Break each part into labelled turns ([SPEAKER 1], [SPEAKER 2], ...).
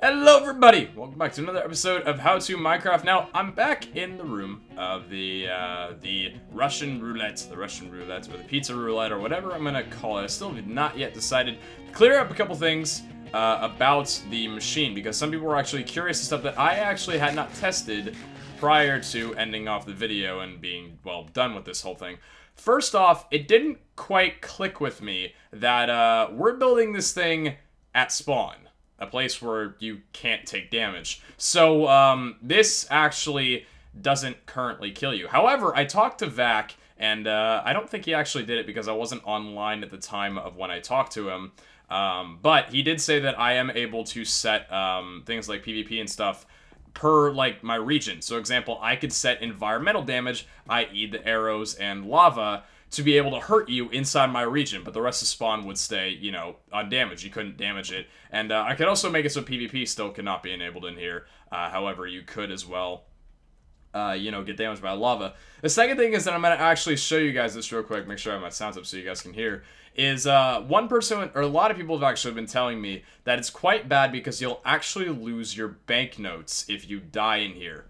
[SPEAKER 1] Hello everybody! Welcome back to another episode of How to Minecraft. Now, I'm back in the room of the Russian roulette, or the pizza roulette, or whatever I'm gonna call it. I still have not yet decided to clear up a couple things about the machine, because some people were actually curious to stuff that I actually had not tested prior to ending off the video and being, well, done with this whole thing. First off, it didn't quite click with me that we're building this thing at spawn. A place where you can't take damage. So, this actually doesn't currently kill you. However, I talked to Vac, and I don't think he actually did it because I wasn't online at the time of when I talked to him. But he did say that I am able to set things like PvP and stuff per, like, my region. So, example, I could set environmental damage, i.e. the arrows and lava, to be able to hurt you inside my region, but the rest of spawn would stay, you know, undamaged. You couldn't damage it. And I could also make it so PvP still cannot be enabled in here. However, you could as well, you know, get damaged by lava. The second thing is that I'm going to actually show you guys this real quick, make sure I have my sounds up so you guys can hear, is one person, or a lot of people have actually been telling me that it's quite bad because you'll actually lose your banknotes if you die in here.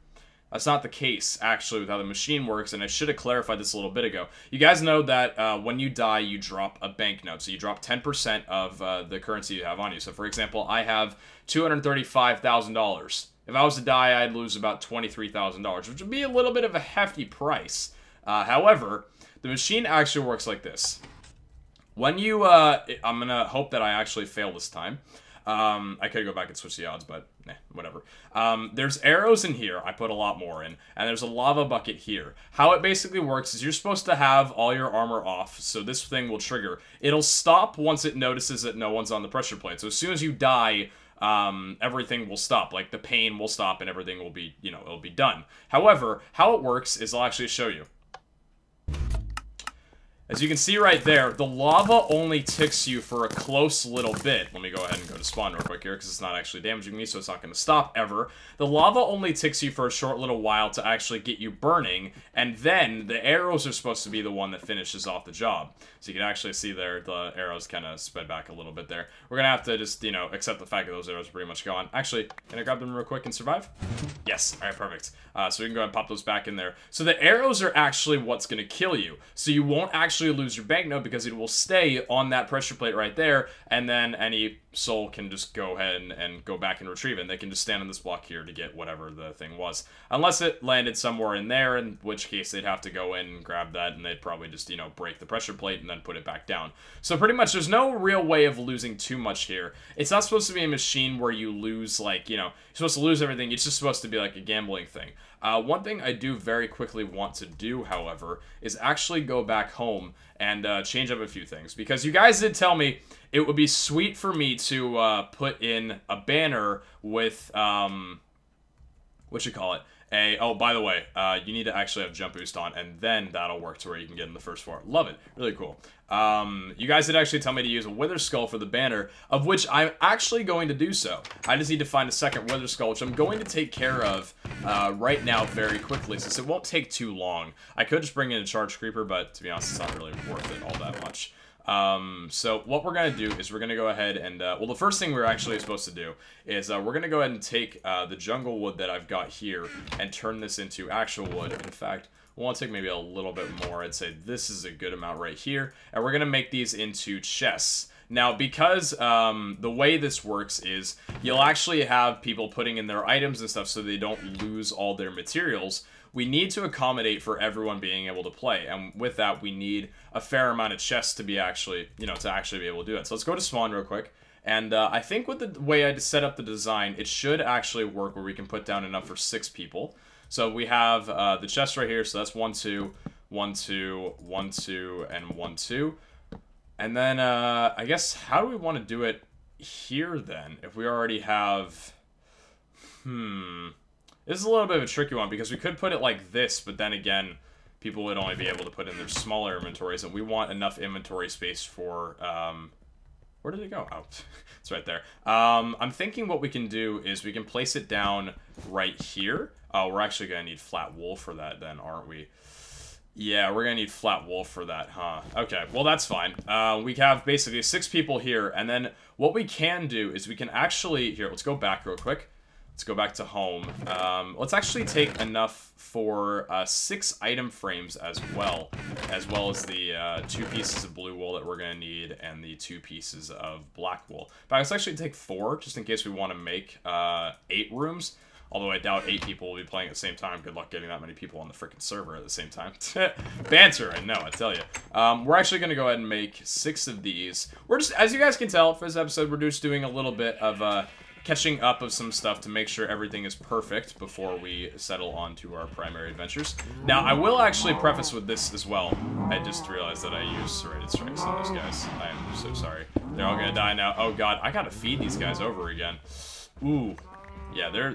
[SPEAKER 1] That's not the case, actually, with how the machine works, and I should have clarified this a little bit ago. You guys know that when you die, you drop a banknote. So you drop 10% of the currency you have on you. So, for example, I have $235,000. If I was to die, I'd lose about $23,000, which would be a little bit of a hefty price. However, the machine actually works like this. When you, I'm going to hope that I actually fail this time. I could go back and switch the odds, but whatever. There's arrows in here. I put a lot more in. And there's a lava bucket here. How it basically works is you're supposed to have all your armor off, so this thing will trigger. It'll stop once it notices that no one's on the pressure plate. So as soon as you die, everything will stop. Like, the pain will stop and everything will be, you know, it'll be done. However, how it works is I'll actually show you. As you can see right there, the lava only ticks you for a close little bit. Let me go ahead and go to spawn real quick here, because it's not actually damaging me, so it's not going to stop ever. The lava only ticks you for a short little while to actually get you burning, and then the arrows are supposed to be the one that finishes off the job. So you can actually see there, the arrows kind of sped back a little bit there. We're going to have to just, you know, accept the fact that those arrows are pretty much gone. Actually, can I grab them real quick and survive? Yes. Alright, perfect. So we can go ahead and pop those back in there. So the arrows are actually what's going to kill you. So you won't actually lose your banknote because it will stay on that pressure plate right there, and then any soul can just go ahead and go back and retrieve it. And they can just stand on this block here to get whatever the thing was. Unless it landed somewhere in there, in which case they'd have to go in and grab that, and they'd probably just, you know, break the pressure plate and then put it back down. So pretty much there's no real way of losing too much here. It's not supposed to be a machine where you lose, like, you know, you're supposed to lose everything. It's just supposed to be like a gambling thing. One thing I do very quickly want to do, however, is actually go back home and change up a few things. Because you guys did tell me it would be sweet for me to put in a banner with, what you call it? Oh, by the way, you need to actually have jump boost on, and then that'll work to where you can get in the first floor. Love it. Really cool. You guys did actually tell me to use a wither skull for the banner, of which I'm actually going to do so. I just need to find a second wither skull, which I'm going to take care of right now very quickly, since it won't take too long. I could just bring in a charge creeper, but to be honest, it's not really worth it all that much. So what we're going to do is we're going to go ahead and, well, the first thing we're actually supposed to do is, we're going to go ahead and take, the jungle wood that I've got here and turn this into actual wood. In fact, we'll want to take maybe a little bit more. I'd say this is a good amount right here, and we're going to make these into chests. Now, because, the way this works is you'll actually have people putting in their items and stuff so they don't lose all their materials. We need to accommodate for everyone being able to play, and with that, we need a fair amount of chests to be actually, you know, to actually be able to do it. So let's go to spawn real quick, and I think with the way I set up the design, it should actually work where we can put down enough for 6 people. So we have the chest right here, so that's 1, 2, 1, 2, 1, 2, and 1, 2. And then, I guess, how do we want to do it here, then, if we already have, This is a little bit of a tricky one, because we could put it like this, but then again, people would only be able to put in their smaller inventories, and we want enough inventory space for, where did it go? Oh, it's right there. I'm thinking what we can do is we can place it down right here. Oh, we're actually going to need flat wool for that then, aren't we? Yeah, we're gonna need flat wool for that, huh? Okay, well that's fine. We have basically 6 people here, and then what we can do is we can actually... Here, let's go back real quick. Let's go back to home. Let's actually take enough for 6 item frames as well as the 2 pieces of blue wool that we're gonna need, and the 2 pieces of black wool. But let's actually take 4, just in case we want to make 8 rooms. Although I doubt 8 people will be playing at the same time. Good luck getting that many people on the freaking server at the same time. Banter, I know, I tell you. We're actually going to go ahead and make 6 of these. We're just, as you guys can tell, for this episode, we're just doing a little bit of catching up of some stuff to make sure everything is perfect before we settle on to our primary adventures. Now, I will actually preface with this as well. I just realized that I used serrated strikes on those guys. I am so sorry. They're all going to die now. Oh, God, I got to feed these guys over again. Ooh. Yeah, they're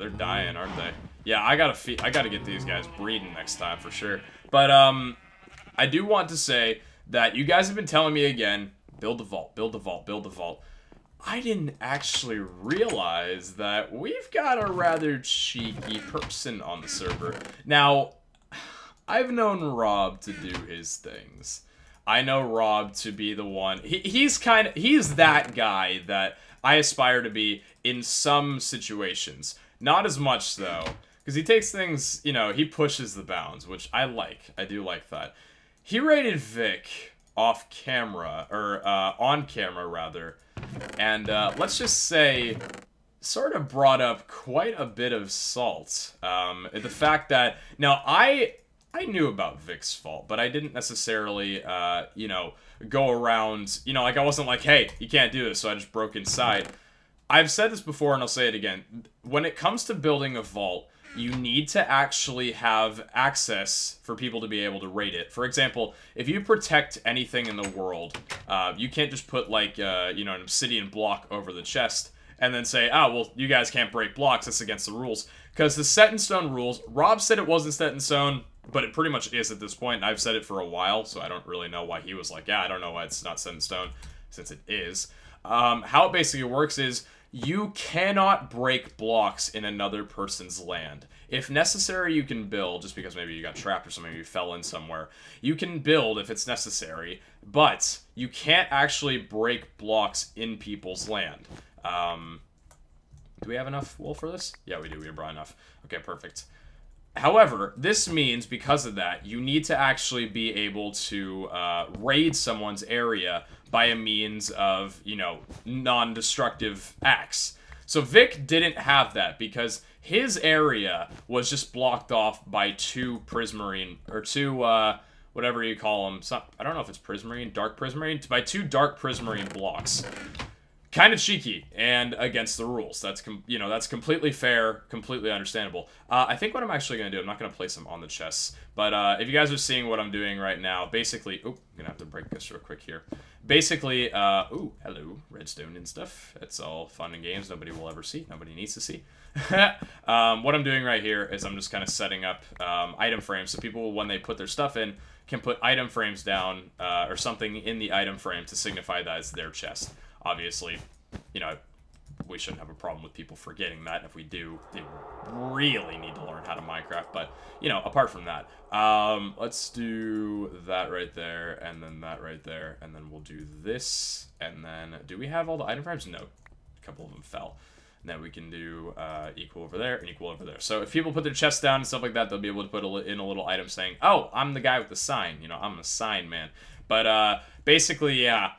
[SPEAKER 1] dying, aren't they? Yeah, I gotta get these guys breeding next time for sure. But I do want to say that you guys have been telling me again, build the vault, build the vault, build the vault. I didn't actually realize that we've got a rather cheeky person on the server. Now, I've known Rob to do his things. I know Rob to be the one. He's that guy that I aspire to be in some situations. Not as much, though, because he takes things, you know, he pushes the bounds, which I like. I do like that. He raided Vic off camera, or on camera, rather, and let's just say sort of brought up quite a bit of salt. The fact that, now, I knew about Vic's fault, but I didn't necessarily, you know, go around, you know, like I wasn't like, hey, you can't do this, so I just broke inside. I've said this before and I'll say it again. When it comes to building a vault, you need to actually have access for people to be able to raid it. For example, if you protect anything in the world, you can't just put like, you know, an obsidian block over the chest and then say, oh, well, you guys can't break blocks, that's against the rules. Because the set in stone rules, Rob said it wasn't set in stone, but it pretty much is at this point. I've said it for a while, so I don't really know why he was like, yeah, I don't know why it's not set in stone, since it is. How it basically works is, you cannot break blocks in another person's land. If necessary, you can build, just because maybe you got trapped or something, you fell in somewhere. You can build if it's necessary, but you can't actually break blocks in people's land. Do we have enough wool for this? Yeah, we do. We brought enough. Okay, perfect. However, this means, because of that, you need to actually be able to raid someone's area by a means of, you know, non-destructive acts. So Vic didn't have that because his area was just blocked off by 2 prismarine, or 2, whatever you call them. I don't know if it's prismarine, dark prismarine, by 2 dark prismarine blocks. Kind of cheeky and against the rules. That's you know, that's completely fair, completely understandable. I think what I'm actually going to do, I'm not going to place them on the chests, but if you guys are seeing what I'm doing right now, basically, oh, I'm going to have to break this real quick here. Basically, ooh, hello, redstone and stuff. It's all fun and games. Nobody will ever see. Nobody needs to see. What I'm doing right here is I'm just kind of setting up item frames so people, when they put their stuff in, can put item frames down or something in the item frame to signify that it's their chest. Obviously, you know, we shouldn't have a problem with people forgetting that. If we do, they really need to learn how to Minecraft. But, you know, apart from that, let's do that right there, and then that right there, and then we'll do this, and then, do we have all the item frames? No, a couple of them fell. And then we can do equal over there and equal over there. So if people put their chests down and stuff like that, they'll be able to put in a little item saying, oh, I'm the guy with the sign. You know, I'm the sign man. But basically, yeah.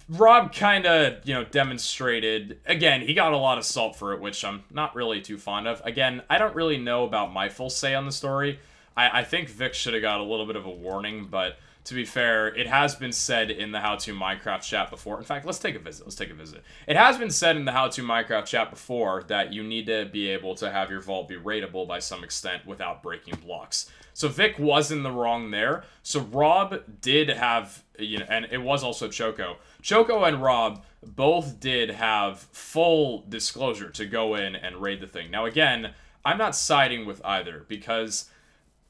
[SPEAKER 1] Rob kind of, you know, demonstrated, again, he got a lot of salt for it, which I'm not really too fond of. Again, I don't really know about my full say on the story. I think Vic should have got a little bit of a warning, but to be fair, it has been said in the How To Minecraft chat before. In fact, let's take a visit. Let's take a visit. It has been said in the How To Minecraft chat before that you need to be able to have your vault be raidable by some extent without breaking blocks. So Vic was in the wrong there. So Rob did have, you know, and it was also Choco. Choco and Rob both did have full disclosure to go in and raid the thing. Now again, I'm not siding with either because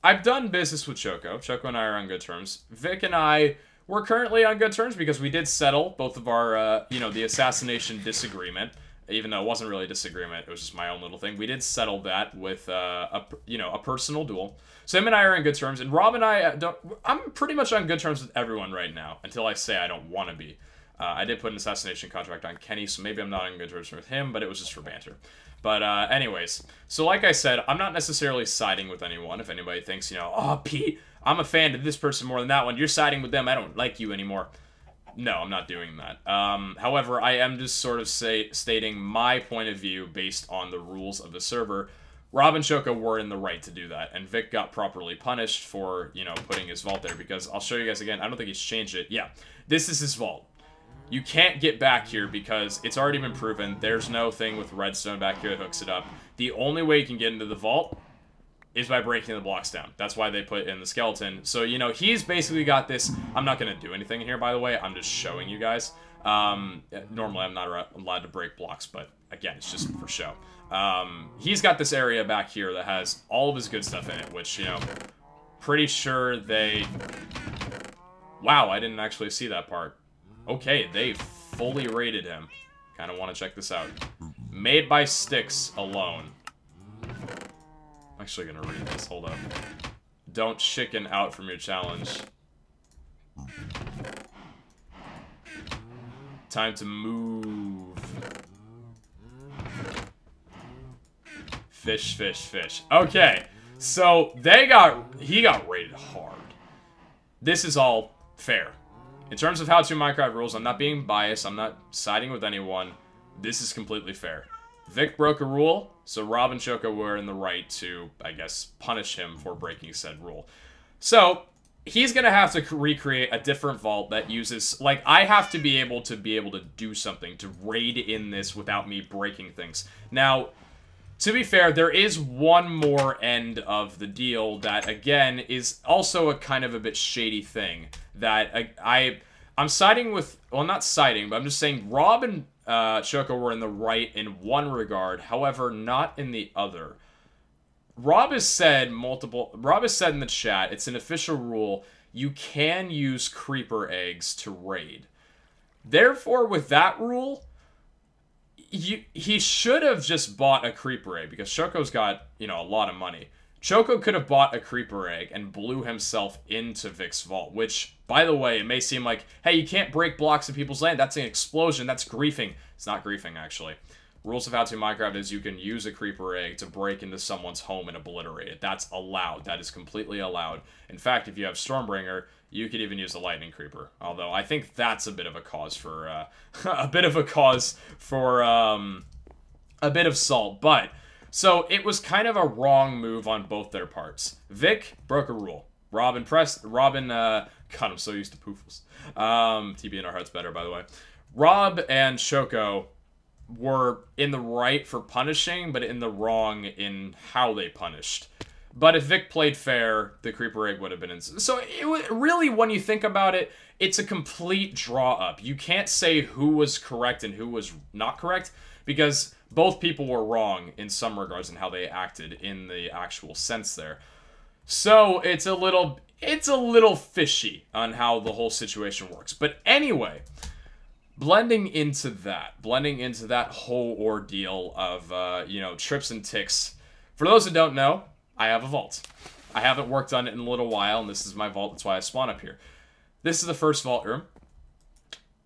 [SPEAKER 1] I've done business with Choco. Choco and I are on good terms. Vic and I, we're currently on good terms because we did settle both of our, you know, the assassination disagreement. even though it wasn't really a disagreement, it was just my own little thing. We did settle that with a personal duel. So him and I are in good terms, and Rob and I I'm pretty much on good terms with everyone right now until I say I don't want to be. I did put an assassination contract on Kenny, so maybe I'm not on good terms with him, but it was just for banter. But anyways, so like I said, I'm not necessarily siding with anyone. If anybody thinks, oh, Pete, I'm a fan of this person more than that one, you're siding with them, I don't like you anymore. No, I'm not doing that. However, I am just sort of stating my point of view based on the rules of the server. Rob and Choco were in the right to do that, and Vic got properly punished for, putting his vault there, because I'll show you guys again. I don't think he's changed it. Yeah, this is his vault. You can't get back here because it's already been proven. There's no thing with redstone back here that hooks it up. The only way you can get into the vault is by breaking the blocks down. That's why they put in the skeleton. So, he's basically got this. I'm not going to do anything in here, by the way. I'm just showing you guys. Normally, I'm not allowed to break blocks, but again, it's just for show. He's got this area back here that has all of his good stuff in it, which, pretty sure they... Wow, I didn't actually see that part. Okay, they fully raided him. Kind of want to check this out. Made by sticks alone. I'm actually going to read this. Hold up. Don't chicken out from your challenge. Time to move. Fish, fish, fish. Okay, so he got raided hard. This is all fair. In terms of how-to Minecraft rules, I'm not being biased. I'm not siding with anyone. This is completely fair. Vic broke a rule, so Rob and Choco were in the right to, I guess, punish him for breaking said rule. So, he's going to have to recreate a different vault that uses... Like, I have to be able to do something, to raid in this without me breaking things. Now, to be fair, there is one more end of the deal that, again, is also a kind of a bit shady thing. That I'm siding with... Well, not siding, but I'm just saying Rob and Choco were in the right in one regard, however, not in the other. Rob has said in the chat, it's an official rule, you can use creeper eggs to raid. Therefore, with that rule, he should have just bought a creeper egg, because Choco's got, a lot of money. Choco could have bought a creeper egg and blew himself into Vic's vault, which, by the way, it may seem like, hey, you can't break blocks in people's land. That's an explosion. That's griefing. It's not griefing, actually. Rules of how-to Minecraft is you can use a creeper egg to break into someone's home and obliterate it. That's allowed. That is completely allowed. In fact, if you have Stormbringer, you could even use a lightning creeper. Although I think that's a bit of a cause for a bit of salt. But so it was kind of a wrong move on both their parts. Vic broke a rule. Robin, God, I'm so used to poofles. TB in our hearts better, by the way. Rob and Choco were in the right for punishing, but in the wrong in how they punished. But if Vic played fair, the creeper egg would have been in. So it really, when you think about it, it's a complete draw-up. You can't say who was correct and who was not correct, because both people were wrong in some regards in how they acted in the actual sense there. So it's a little fishy on how the whole situation works. But anyway, blending into that whole ordeal of, trips and ticks. For those who don't know, I have a vault. I haven't worked on it in a little while, and this is my vault. That's why I spawn up here. This is the first vault room.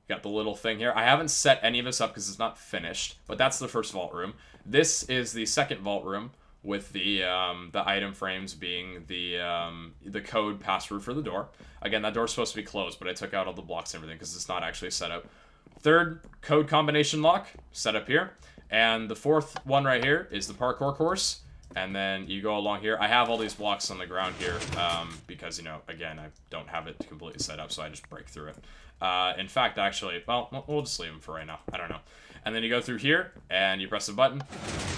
[SPEAKER 1] Got the little thing here. I haven't set any of this up because it's not finished, but that's the first vault room. This is the second vault room with the item frames being the code password for the door. Again, that door's supposed to be closed, but I took out all the blocks and everything because it's not actually set up. Third code combination lock set up here, and the fourth one right here is the parkour course. And then you go along here. I have all these blocks on the ground here because, again, I don't have it completely set up, so I just break through it. In fact, actually, well, we'll just leave them for right now. I don't know. And then you go through here, and you press a button.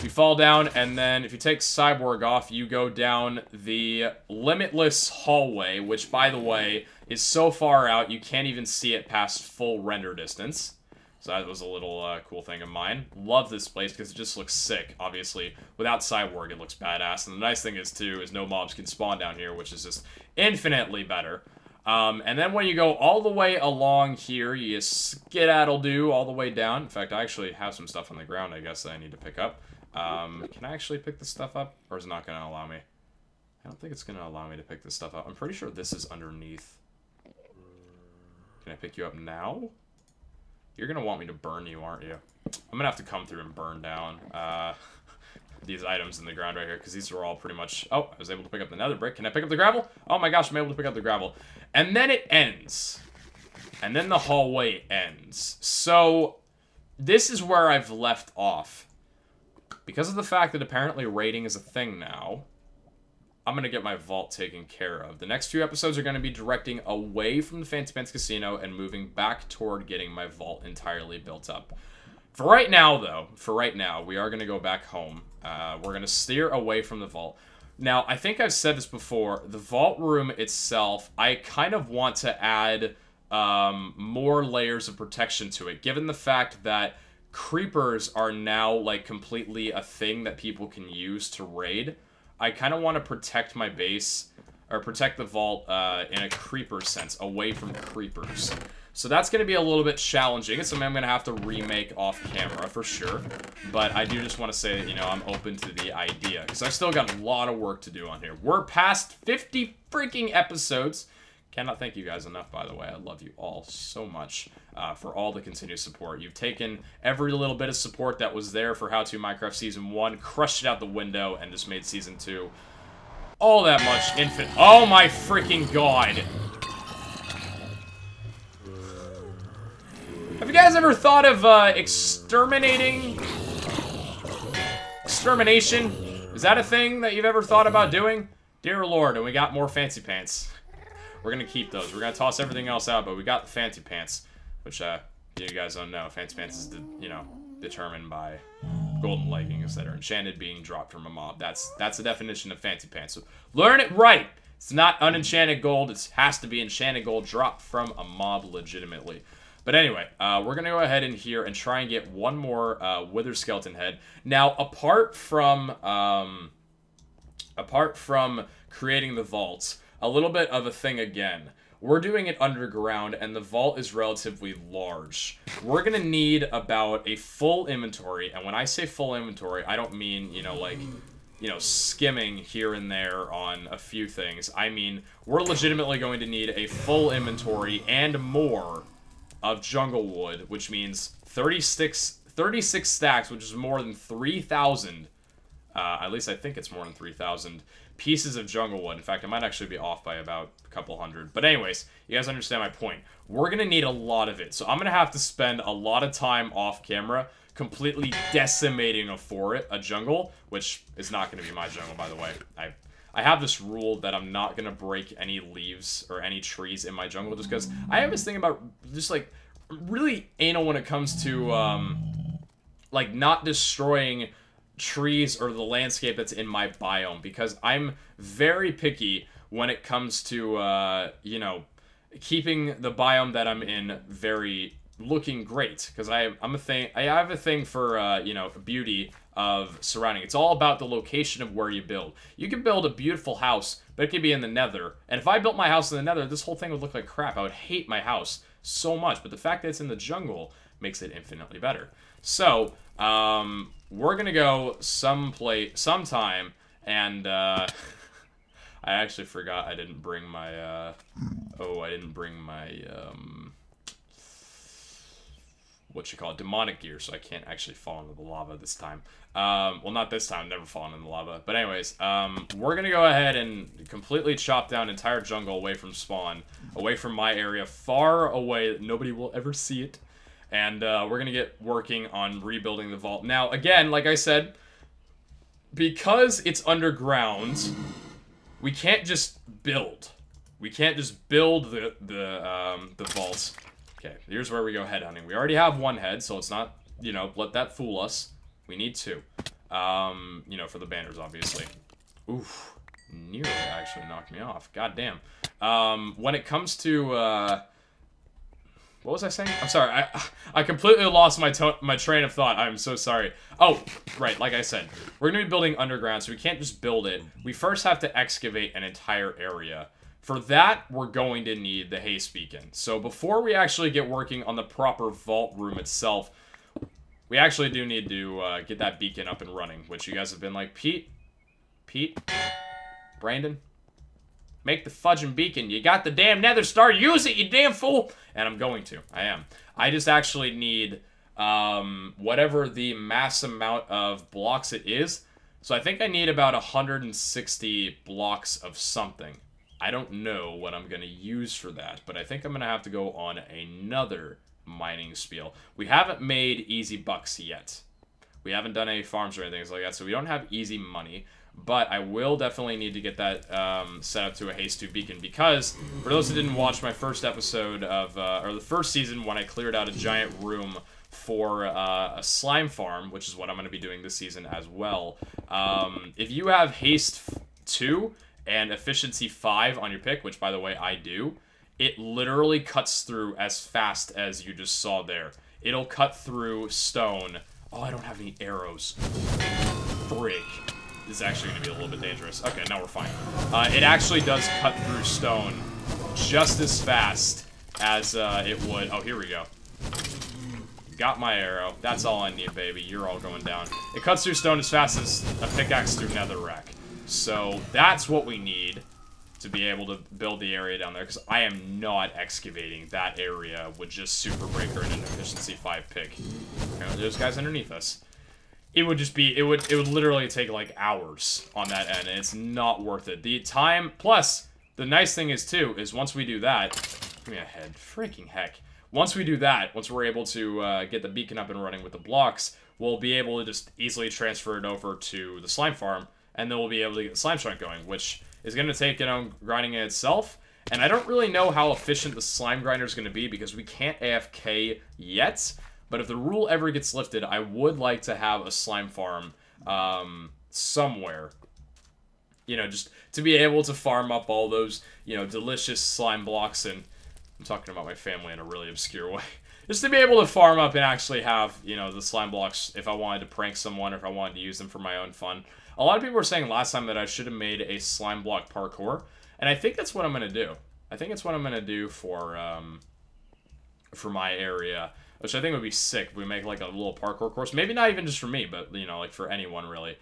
[SPEAKER 1] You fall down, and then if you take Cyborg off, you go down the limitless hallway, which, by the way, is so far out you can't even see it past full render distance. So that was a little cool thing of mine. Love this place because it just looks sick. Obviously, without Cyborg, it looks badass. And the nice thing is, too, is no mobs can spawn down here, which is just infinitely better. And then when you go all the way along here, you skedaddle-do all the way down. In fact, I actually have some stuff on the ground, I guess, that I need to pick up. Can I actually pick this stuff up? Or is it not going to allow me? I don't think it's going to allow me to pick this stuff up. I'm pretty sure this is underneath. Can I pick you up now? You're going to want me to burn you, aren't you? I'm going to have to come through and burn down these items in the ground right here, because these are all pretty much... Oh, I was able to pick up the nether brick. Can I pick up the gravel? Oh my gosh, I'm able to pick up the gravel. And then it ends. And then the hallway ends. So, this is where I've left off. Because of the fact that apparently raiding is a thing now, I'm going to get my vault taken care of. The next few episodes are going to be directing away from the Fancy Pants Casino and moving back toward getting my vault entirely built up. For right now, though, we are going to go back home. We're going to steer away from the vault. Now, I think I've said this before. The vault room itself, I kind of want to add more layers of protection to it, given the fact that creepers are now, like, completely a thing that people can use to raid. I kind of want to protect my base, or protect the vault in a creeper sense, away from creepers. So that's going to be a little bit challenging. It's something I'm going to have to remake off camera, for sure. But I do just want to say that, you know, I'm open to the idea, because I've still got a lot of work to do on here. We're past 50 freaking episodes. Cannot thank you guys enough, by the way. I love you all so much for all the continued support. You've taken every little bit of support that was there for How To Minecraft Season 1, crushed it out the window, and just made Season 2 all that much infinite. Oh my freaking god! Have you guys ever thought of extermination? Is that a thing that you've ever thought about doing? Dear Lord, and we got more fancy pants. We're gonna keep those. We're gonna toss everything else out, but we got the fancy pants, which you guys don't know. Fancy pants is, you know, determined by golden leggings that are enchanted being dropped from a mob. That's the definition of fancy pants. So learn it right. It's not unenchanted gold. It has to be enchanted gold dropped from a mob legitimately. But anyway, we're going to go ahead in here and try and get one more wither skeleton head. Now, apart from creating the vaults, a little bit of a thing again. We're doing it underground, and the vault is relatively large. We're going to need about a full inventory, and when I say full inventory, I don't mean, you know, like, you know, skimming here and there on a few things. I mean, we're legitimately going to need a full inventory and more of jungle wood, which means 36 stacks, which is more than 3,000. At least I think it's more than 3,000 pieces of jungle wood. In fact, I might actually be off by about a couple hundred. But anyways, you guys understand my point. We're going to need a lot of it. So I'm going to have to spend a lot of time off camera completely decimating a jungle, which is not going to be my jungle, by the way. I have this rule that I'm not going to break any leaves or any trees in my jungle, just because I have this thing about just, like, really anal when it comes to, like, not destroying trees or the landscape that's in my biome, because I'm very picky when it comes to, you know, keeping the biome that I'm in very looking great, because I have a thing for, you know, beauty of surrounding. It's all about the location of where you build. You can build a beautiful house, but it could be in the nether, and if I built my house in the nether, this whole thing would look like crap. I would hate my house so much, but the fact that it's in the jungle makes it infinitely better. So, we're gonna go sometime, and, I actually forgot I didn't bring my, demonic gear, so I can't actually fall into the lava this time. Well, not this time, never fallen in the lava. But anyways, we're gonna go ahead and completely chop down entire jungle away from spawn, away from my area, far away that nobody will ever see it. And we're gonna get working on rebuilding the vault. Now, again, like I said, because it's underground, we can't just build. We can't just build the vaults. Okay, here's where we go head hunting. We already have one head, so it's not, you know, let that fool us. We need two. You know, for the banners, obviously. Oof. Nearly actually knocked me off. God damn. When it comes to, what was I saying? I'm sorry, I completely lost my train of thought. I'm so sorry. Oh, right, like I said, we're gonna be building underground, so we can't just build it. We first have to excavate an entire area For that, we're going to need the haste beacon. So before we actually get working on the proper vault room itself, we actually do need to get that beacon up and running, which you guys have been like, Pete, Brandon, make the fudging beacon. You got the damn nether star. Use it, you damn fool. And I'm going to. I am. I just actually need whatever the mass amount of blocks it is. So I think I need about 160 blocks of something. I don't know what I'm going to use for that, but I think I'm going to have to go on another mining spiel. We haven't made easy bucks yet. We haven't done any farms or anything like that, so we don't have easy money. But I will definitely need to get that set up to a haste 2 beacon, because for those who didn't watch my first episode of, or the first season when I cleared out a giant room for a slime farm, which is what I'm going to be doing this season as well. If you have haste 2 and efficiency 5 on your pick, which by the way I do, it literally cuts through as fast as you just saw there. It'll cut through stone. Oh, I don't have any arrows. Frick. This is actually going to be a little bit dangerous. Okay, now we're fine. It actually does cut through stone just as fast as it would. Oh, here we go. Got my arrow. That's all I need, baby. You're all going down. It cuts through stone as fast as a pickaxe through netherrack. So that's what we need to be able to build the area down there, because I am not excavating that area with just Super Breaker and an efficiency 5 pick. There's guys underneath us. It would just be, it would literally take like hours on that end, and it's not worth it. The time, plus, the nice thing is too, is once we do that, give me a head, freaking heck. Once we do that, once we're able to get the beacon up and running with the blocks, we'll be able to just easily transfer it over to the slime farm, and then we'll be able to get the slime shrunk going, which is going to take, you know, grinding in itself. And I don't really know how efficient the slime grinder is going to be, because we can't AFK yet. But if the rule ever gets lifted, I would like to have a slime farm somewhere. You know, just to be able to farm up all those, you know, delicious slime blocks. And I'm talking about my family in a really obscure way. Just to be able to farm up and actually have, you know, the slime blocks if I wanted to prank someone, or if I wanted to use them for my own fun. A lot of people were saying last time that I should have made a slime block parkour, and I think that's what I'm going to do. I think it's what I'm going to do for my area, which I think would be sick if we make like a little parkour course. Maybe not even just for me, but, you know, like for anyone, really.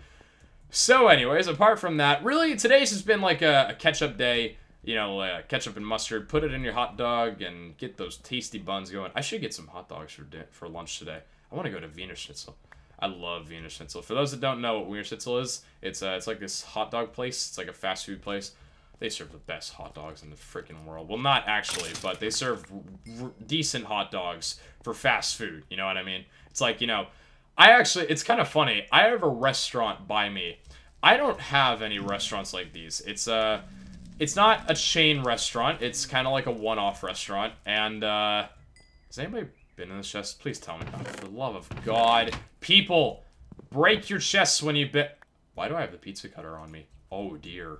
[SPEAKER 1] So anyways, apart from that, really, today's just been like a catch-up day. You know, ketchup and mustard, put it in your hot dog, and get those tasty buns going. I should get some hot dogs for lunch today. I want to go to Wiener Schnitzel. I love Wiener Schnitzel. For those that don't know what Wiener Schnitzel is, it's like this hot dog place. It's like a fast food place. They serve the best hot dogs in the freaking world. Well, not actually, but they serve decent hot dogs for fast food. You know what I mean? It's like, you know, it's kind of funny. I have a restaurant by me. I don't have any restaurants like these. It's not a chain restaurant. It's kind of like a one-off restaurant. And, has anybody been in this chest? Please tell me. Oh, for the love of God. People, break your chests when you bit. Why do I have the pizza cutter on me? Oh, dear.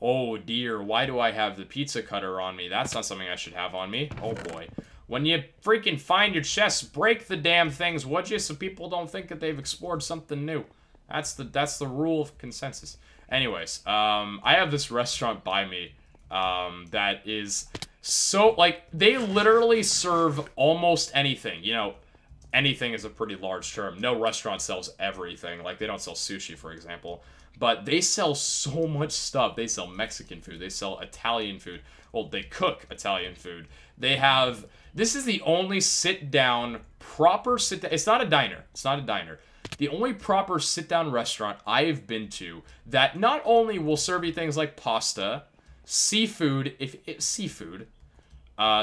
[SPEAKER 1] Oh, dear. Why do I have the pizza cutter on me? That's not something I should have on me. Oh, boy. When you freaking find your chests, break the damn things, would you? So people don't think that they've explored something new. That's the rule of consensus. Anyways, I have this restaurant by me that is so, like, they literally serve almost anything. You know, anything is a pretty large term. No restaurant sells everything. Like, they don't sell sushi, for example. But they sell so much stuff. They sell Mexican food. They sell Italian food. Well, they cook Italian food. They have, this is the only sit-down, proper sit-down, it's not a diner. It's not a diner. The only proper sit-down restaurant I've been to that not only will serve you things like pasta, seafood,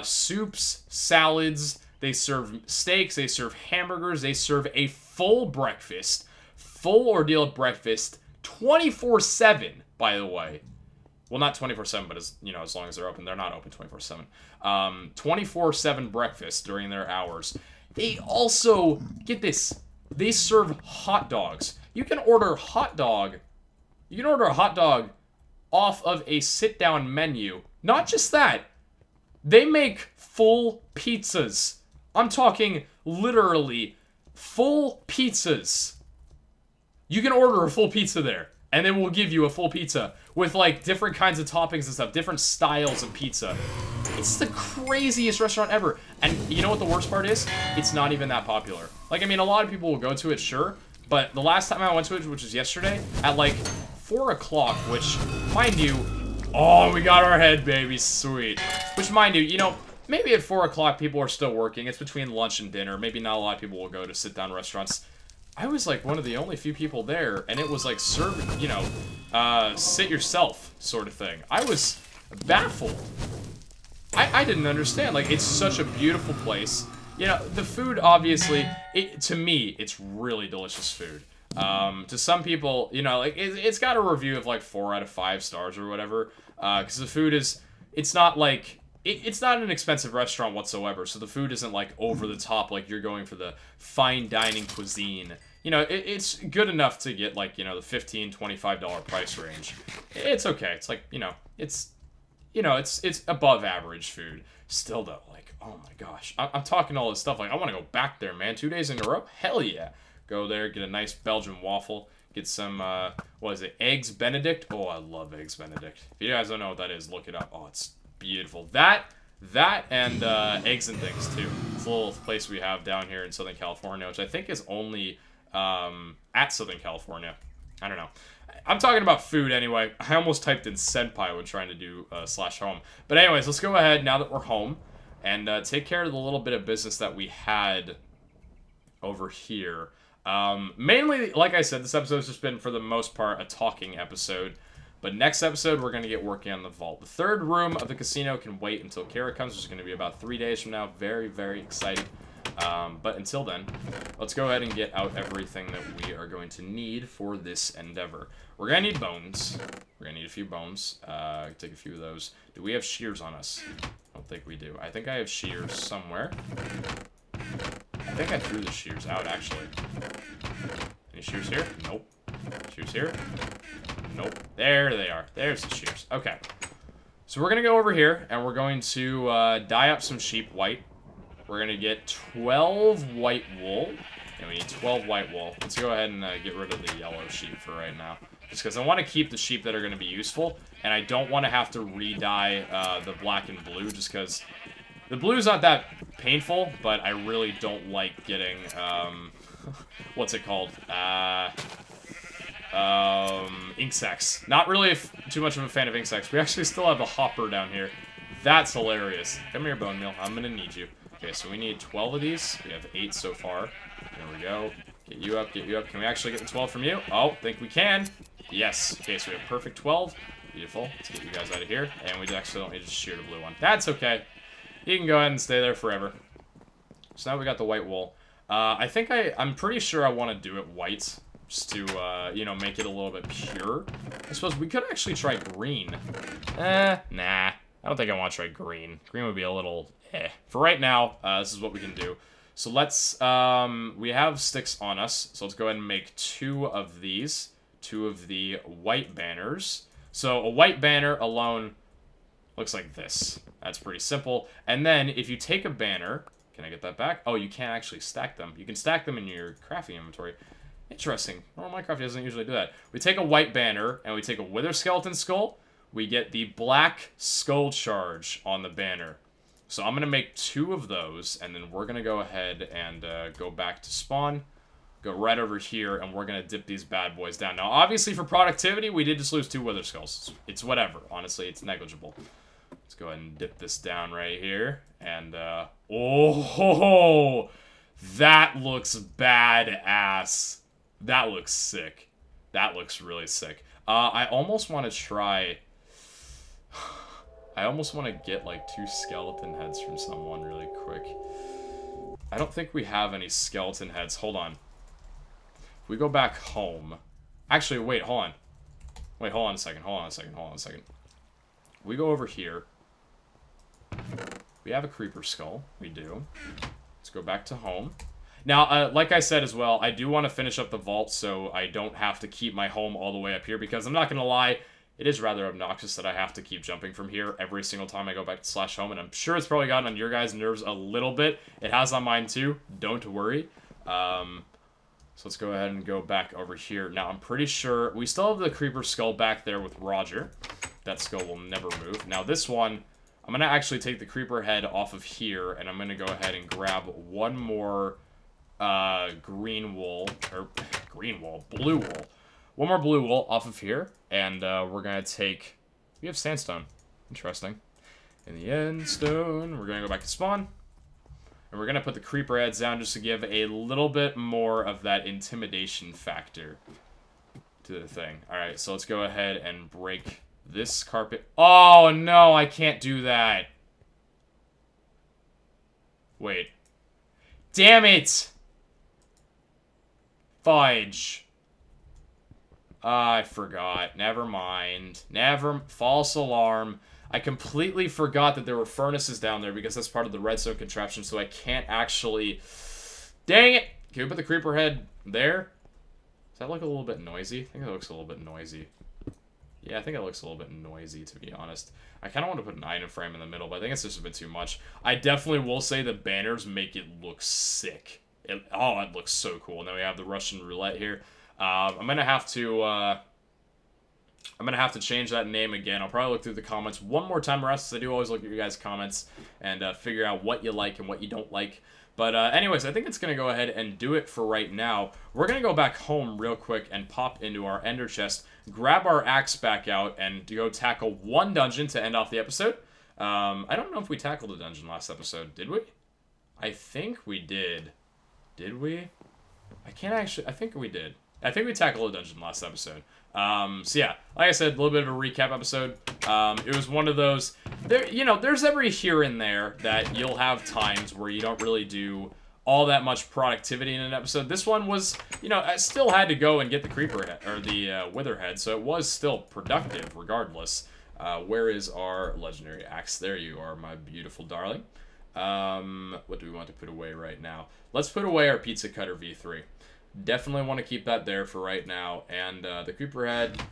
[SPEAKER 1] soups, salads, they serve steaks, they serve hamburgers, they serve a full breakfast, full ordeal breakfast, 24/7, by the way. Well, not 24/7, but as you know, as long as they're open, they're not open 24/7. 24/7 breakfast during their hours. They also, get this, they serve hot dogs. You can order a hot dog. You can order a hot dog off of a sit-down menu. Not just that. They make full pizzas. I'm talking literally full pizzas. You can order a full pizza there. And then we'll give you a full pizza with, like, different kinds of toppings and stuff, different styles of pizza. It's the craziest restaurant ever. And you know what the worst part is? It's not even that popular. Like, I mean, a lot of people will go to it, sure. But the last time I went to it, which was yesterday, at, like, 4 o'clock, which, mind you... Oh, we got our head, baby. Sweet. Which, mind you, you know, maybe at 4 o'clock people are still working. It's between lunch and dinner. Maybe not a lot of people will go to sit-down restaurants. I was, like, one of the only few people there, and it was, like, serve, you know, sit yourself sort of thing. I was baffled. I didn't understand. Like, it's such a beautiful place. You know, the food, obviously, to me, it's really delicious food. To some people, you know, like, it's got a review of, like, 4 out of 5 stars or whatever. Because the food is, it's not, like... It's not an expensive restaurant whatsoever, so the food isn't, like, over the top, like you're going for the fine dining cuisine. You know, it's good enough to get, like, you know, the $15, $25 price range. It's okay. It's, like, you know, it's above average food. Still, though, like, oh my gosh. I'm talking all this stuff, like, I want to go back there, man. 2 days in a row? Hell yeah. Go there, get a nice Belgian waffle, get some, what is it, Eggs Benedict? Oh, I love Eggs Benedict. If you guys don't know what that is, look it up. Oh, it's... beautiful. That and Eggs and Things too. It's a little place we have down here in Southern California, which I think is only at Southern California. I don't know. I'm talking about food anyway. I almost typed in senpai when trying to do /home. But anyways, let's go ahead now that we're home and take care of the little bit of business that we had over here. Mainly, like I said, this episode's just been for the most part a talking episode. But next episode, we're going to get working on the vault. The third room of the casino can wait until Kara comes, which is going to be about 3 days from now. Very, very excited. But until then, let's go ahead and get out everything that we are going to need for this endeavor. We're going to need bones. We're going to need a few bones. Take a few of those. Do we have shears on us? I don't think we do. I think I have shears somewhere. I think I threw the shears out, actually. Any shears here? Nope. Shears here? Nope. There they are. There's the shears. Okay. So we're going to go over here, and we're going to dye up some sheep white. We're going to get 12 white wool. And we need 12 white wool. Let's go ahead and get rid of the yellow sheep for right now. Just because I want to keep the sheep that are going to be useful, and I don't want to have to re-dye the black and blue, just because the blue's not that painful, but I really don't like getting, what's it called? Ink sacs. Not really too much of a fan of ink sacs. We actually still have a hopper down here. That's hilarious. Come here, bone meal. I'm gonna need you. Okay, so we need 12 of these. We have 8 so far. There we go. Get you up, get you up. Can we actually get the 12 from you? Oh, think we can. Yes. Okay, so we have perfect 12. Beautiful. Let's get you guys out of here. And we accidentally just sheared a blue one. That's okay. You can go ahead and stay there forever. So now we got the white wool. I think I'm pretty sure I want to do it white. Just to, you know, make it a little bit pure. I suppose we could actually try green. Nah. I don't think I want to try green. Green would be a little For right now, this is what we can do. So let's, we have sticks on us. So let's go ahead and make 2 of these. 2 of the white banners. So a white banner alone looks like this. That's pretty simple. And then if you take a banner, can I get that back? Oh, you can't actually stack them. You can stack them in your crafting inventory. Interesting. Normal Minecraft doesn't usually do that. We take a white banner, and we take a wither skeleton skull. We get the black skull charge on the banner. So I'm going to make 2 of those, and then we're going to go ahead and go back to spawn. Go right over here, and we're going to dip these bad boys down. Now, obviously, for productivity, we did just lose 2 wither skulls. It's whatever. Honestly, it's negligible. Let's go ahead and dip this down right here. And, oh, that looks badass. That looks sick. That looks really sick. I almost want to try... I almost want to get, like, 2 skeleton heads from someone really quick. I don't think we have any skeleton heads. Hold on. If we go back home... Actually, wait, hold on. Wait, hold on a second. Hold on a second. Hold on a second. We go over here. We have a creeper skull. We do. Let's go back to home. Now, like I said as well, I do want to finish up the vault so I don't have to keep my home all the way up here, because I'm not going to lie, it is rather obnoxious that I have to keep jumping from here every single time I go back to /home, and I'm sure it's probably gotten on your guys' nerves a little bit. It has on mine too, don't worry. So let's go ahead and go back over here. Now, I'm pretty sure we still have the creeper skull back there with Roger. That skull will never move. Now, this one, I'm going to actually take the creeper head off of here, and I'm going to go ahead and grab one more blue wool. One more blue wool off of here, and we're going to take... We have sandstone. Interesting. In the end stone, we're going to go back to spawn. And we're going to put the creeper heads down just to give a little bit more of that intimidation factor to the thing. Alright, so let's go ahead and break this carpet. Oh, no, I can't do that. Wait. Damn it! Fudge. I forgot. Never mind. False alarm. I completely forgot that there were furnaces down there because that's part of the redstone contraption, so I can't actually... Dang it! Can we put the creeper head there? Does that look a little bit noisy? I think it looks a little bit noisy. Yeah, I think it looks a little bit noisy, to be honest. I kind of want to put an item frame in the middle, but I think it's just a bit too much. I definitely will say the banners make it look sick. It looks so cool. And then we have the Russian roulette here. I'm gonna have to change that name again. I'll probably look through the comments one more time around, since I do always look at your guys' comments and figure out what you like and what you don't like. But anyways, I think it's going to go ahead and do it for right now. We're going to go back home real quick and pop into our ender chest, grab our axe back out, and go tackle one dungeon to end off the episode. I don't know if we tackled a dungeon last episode. Did we? I think we did. Did we? I think we did. I think we tackled a dungeon last episode. So yeah, like I said, a little bit of a recap episode. It was one of those, there's every here and there that you'll have times where you don't really do all that much productivity in an episode. This one was, I still had to go and get the creeper head, or the wither head, so it was still productive regardless. Where is our legendary axe? There you are, my beautiful darling. What do we want to put away right now? Let's put away our pizza cutter V3. Definitely want to keep that there for right now. And the creeper head,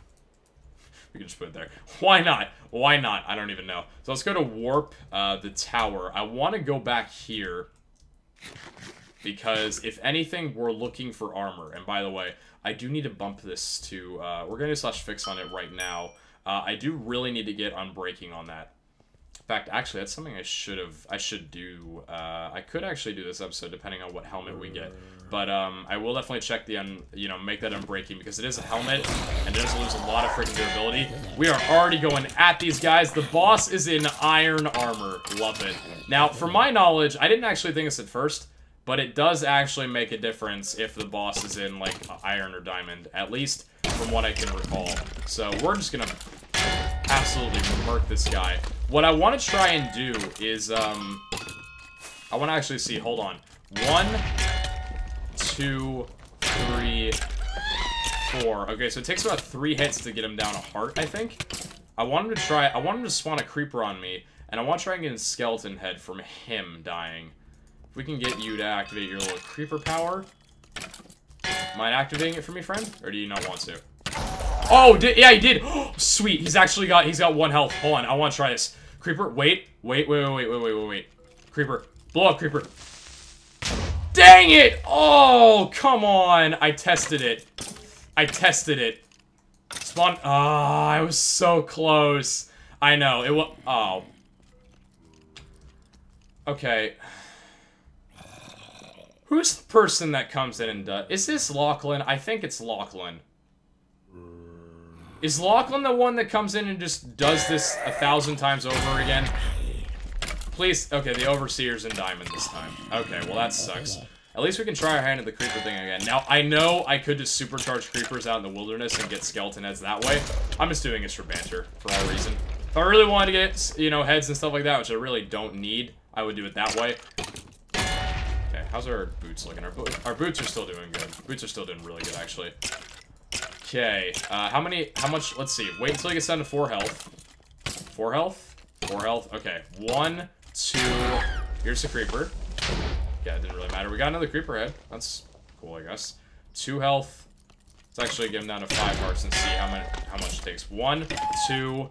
[SPEAKER 1] we can just put it there. Why not? Why not? I don't even know. So let's go to warp the tower. I want to go back here because if anything, we're looking for armor. And by the way, I do need to bump this to, we're going to /fix on it right now. I do really need to get unbreaking on that. In fact, actually, that's something I should do. I could actually do this episode depending on what helmet we get. But I will definitely check the, make that unbreaking because it is a helmet and it does lose a lot of freaking durability. We are already going at these guys. The boss is in iron armor. Love it. Now, from my knowledge, I didn't actually think this at first, but it does actually make a difference if the boss is in, like, iron or diamond, at least from what I can recall. So we're just gonna absolutely murk this guy. What I want to try and do is, I want to actually see, hold on. 1, 2, 3, 4. Okay, so it takes about 3 hits to get him down a heart, I think. I want him to spawn a creeper on me, and I want to try and get a skeleton head from him dying. If we can get you to activate your little creeper power. Mind activating it for me, friend? Or do you not want to? Oh, yeah, he did! Oh, sweet, he's got 1 health. Hold on, I want to try this. Creeper, wait. Creeper, blow up, creeper. Dang it! Oh, come on! I tested it. Spawn. Ah, I was so close. I know, it was. Oh. Okay. Who's the person that comes in and does? Is this Lachlan? I think it's Lachlan. Is Lachlan the one that comes in and just does this 1,000 times over again? Please. Okay, the Overseer's in diamond this time. Okay, well that sucks. At least we can try our hand at the creeper thing again. Now, I know I could just supercharge creepers out in the wilderness and get skeleton heads that way. I'm just doing this for banter, for all reason. If I really wanted to get, heads and stuff like that, which I really don't need, I would do it that way. Okay, how's our boots looking? Our boots are still doing good. Boots are still doing really good, actually. Okay, how much, let's see. Wait until he gets down to 4 health. 4 health? 4 health, okay. 1, 2, here's the creeper. Yeah, it didn't really matter. We got another creeper head. That's cool, I guess. 2 health. Let's actually get him down to 5 hearts and see how much it takes. 1, 2.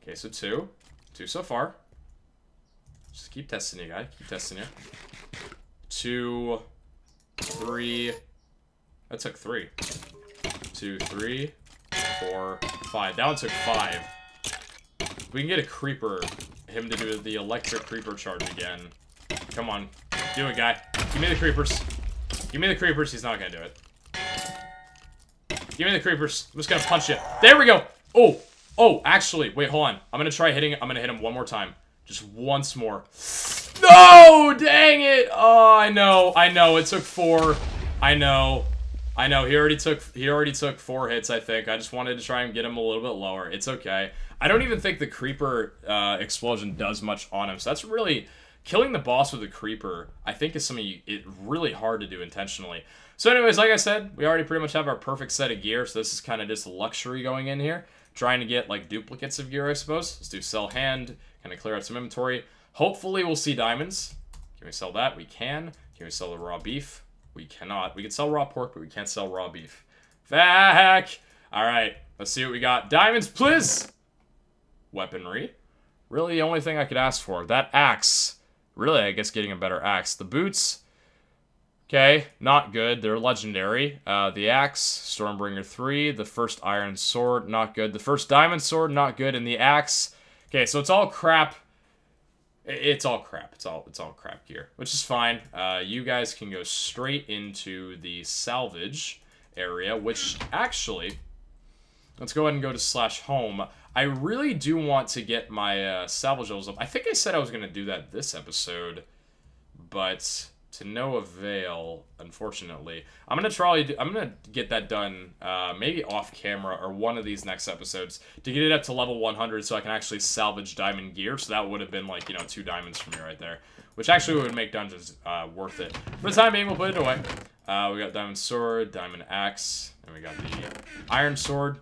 [SPEAKER 1] Okay, so 2. 2 so far. Just keep testing you, guy. Keep testing you. 2, 3, That took 3. 2, 3, 4, 5. That one took 5. We can get a creeper. Him to do the electric creeper charge again. Come on. Do it, guy. Give me the creepers. Give me the creepers. He's not gonna do it. Give me the creepers. I'm just gonna punch you. There we go. Oh. Oh, actually. Wait, hold on. I'm gonna try hitting it. I'm gonna hit him one more time. Just once more. No! Dang it! Oh, I know. I know. It took 4. I know. I know. He already took 4 hits, I think. I just wanted to try and get him a little bit lower. It's okay. I don't even think the creeper explosion does much on him. So that's really... Killing the boss with a creeper, I think, is something really hard to do intentionally. So anyways, like I said, we already pretty much have our perfect set of gear. So this is kind of just luxury going in here. Trying to get, like, duplicates of gear, I suppose. Let's do sell hand. Kind of clear out some inventory. Hopefully we'll see diamonds. Can we sell that? We can. Can we sell the raw beef? We cannot. We can sell raw pork, but we can't sell raw beef. Back! Alright, let's see what we got. Diamonds, please! Weaponry. Really the only thing I could ask for. That axe. Really, I guess getting a better axe. The boots. Okay, not good. They're legendary. The axe, Stormbringer 3. The first iron sword, not good. The first diamond sword, not good. And the axe. Okay, so it's all crap. It's all crap. It's all crap gear, which is fine. You guys can go straight into the salvage area, which actually, let's go ahead and go to /home. I really do want to get my salvage levels up. I think I said I was going to do that this episode, but to no avail, unfortunately. I'm going to get that done maybe off camera or one of these next episodes to get it up to level 100 so I can actually salvage diamond gear. So that would have been like, 2 diamonds for me right there, which actually would make dungeons worth it. For the time being, we'll put it away. We got diamond sword, diamond axe, and we got the iron sword.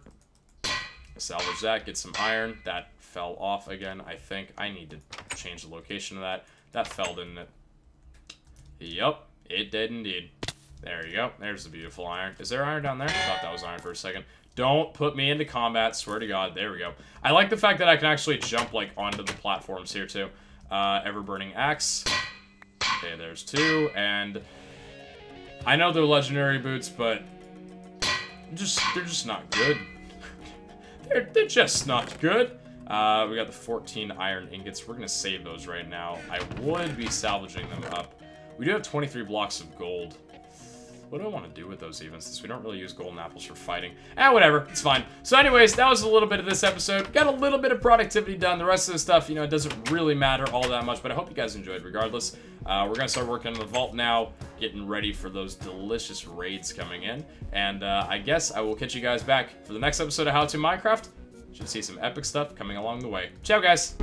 [SPEAKER 1] Salvage that, get some iron. That fell off again, I think. I need to change the location of that. That fell, didn't it? Yup, it did indeed. There you go. There's the beautiful iron. Is there iron down there? I thought that was iron for a second. Don't put me into combat, swear to God. There we go. I like the fact that I can actually jump, like, onto the platforms here, too. Ever-burning axe. Okay, there's 2, and... I know they're legendary boots, but... They're just not good. They're just not good. We got the 14 iron ingots. We're going to save those right now. I would be salvaging them up. We do have 23 blocks of gold. What do I want to do with those even, since we don't really use golden apples for fighting? Whatever. It's fine. So anyways, that was a little bit of this episode. Got a little bit of productivity done. The rest of the stuff, it doesn't really matter all that much, but I hope you guys enjoyed regardless. We're going to start working on the vault now, getting ready for those delicious raids coming in. And I guess I will catch you guys back for the next episode of How to Minecraft. Should see some epic stuff coming along the way. Ciao, guys!